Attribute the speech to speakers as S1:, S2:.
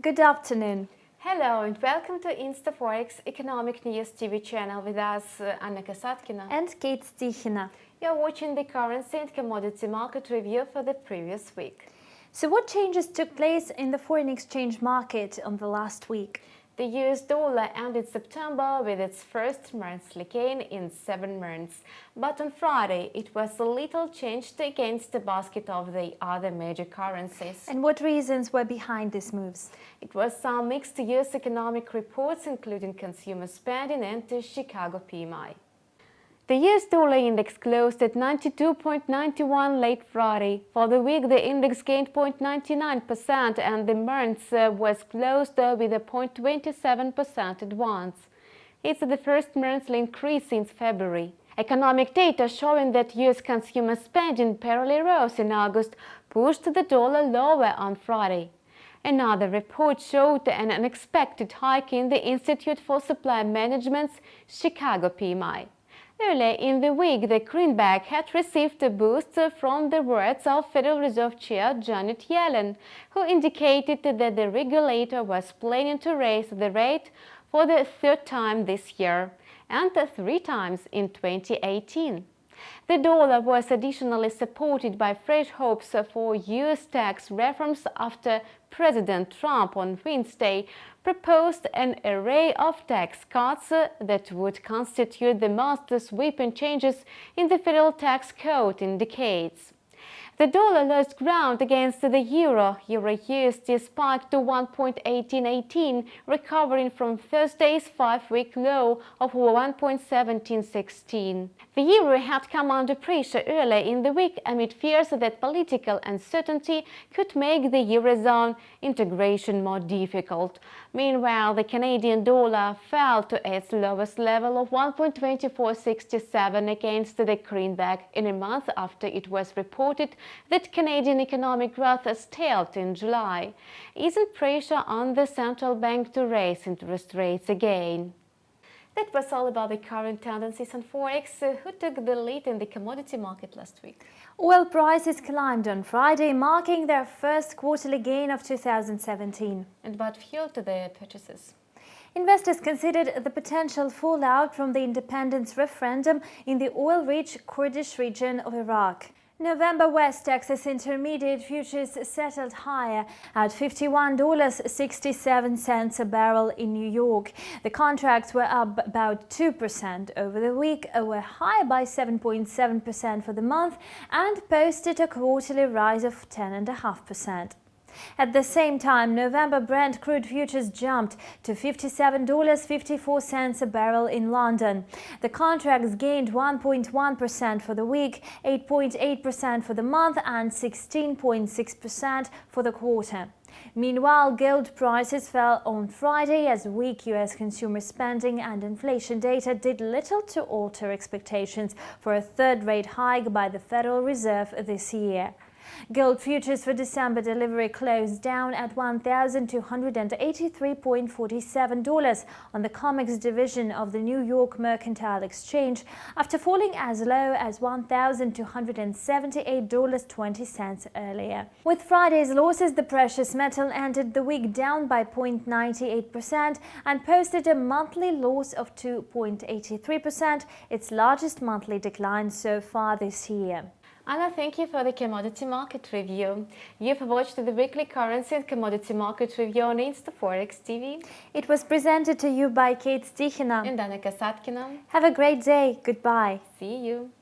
S1: Good afternoon.
S2: Hello and welcome to InstаForex's Economic News TV channel with us, Anna Kasatkina
S1: and Kate Stichina.
S2: You're watching the currency and commodity market review for the previous week.
S1: So what changes took place in the foreign exchange market on the last week?
S2: The US dollar ended September with its first monthly gain in 7 months, but on Friday it was a little changed against the basket of the other major currencies.
S1: And what reasons were behind these moves?
S2: It was some mixed US economic reports, including consumer spending and the Chicago PMI. The US dollar index closed at 92.91 late Friday. For the week, the index gained 0.99% and the month was closed with a 0.27% advance. It's the first monthly increase since February. Economic data showing that US consumer spending barely rose in August pushed the dollar lower on Friday. Another report showed an unexpected hike in the Institute for Supply Management's Chicago PMI. Earlier in the week, the greenback had received a boost from the words of Federal Reserve Chair Janet Yellen, who indicated that the regulator was planning to raise the rate for the third time this year and 3 times in 2018. The dollar was additionally supported by fresh hopes for US tax reforms after President Trump on Wednesday proposed an array of tax cuts that would constitute the most sweeping changes in the federal tax code in decades. The dollar lost ground against the euro. Euro-USD spiked to 1.1818, recovering from Thursday's 5-week low of 1.1716. The euro had come under pressure earlier in the week amid fears that political uncertainty could make the eurozone integration more difficult. Meanwhile, the Canadian dollar fell to its lowest level of 1.2467 against the greenback in a month after it was reported that Canadian economic growth stalled in July, easing pressure on the central bank to raise interest rates again. That was all about the current tendencies on Forex. Who took the lead in the commodity market last week?
S1: Oil prices climbed on Friday, marking their first quarterly gain of 2017.
S2: And what fueled their purchases?
S1: Investors considered the potential fallout from the independence referendum in the oil-rich Kurdish region of Iraq. November West Texas Intermediate futures settled higher at $51.67 a barrel in New York. The contracts were up about 2% over the week, were higher by 7.7% for the month, and posted a quarterly rise of 10.5%. At the same time, November Brent crude futures jumped to $57.54 a barrel in London. The contracts gained 1.1% for the week, 8.8% for the month, and 16.6% for the quarter. Meanwhile, gold prices fell on Friday as weak US consumer spending and inflation data did little to alter expectations for a third-rate hike by the Federal Reserve this year. Gold futures for December delivery closed down at $1,283.47 on the COMEX division of the New York Mercantile Exchange, after falling as low as $1,278.20 earlier. With Friday's losses, the precious metal ended the week down by 0.98% and posted a monthly loss of 2.83%, its largest monthly decline so far this year.
S2: Anna, thank you for the commodity market review. You've watched the weekly currency and commodity market review on InstаForекс TV.
S1: It was presented to you by Kate Stichina
S2: And Anna Kasatkina.
S1: Have a great day. Goodbye.
S2: See you.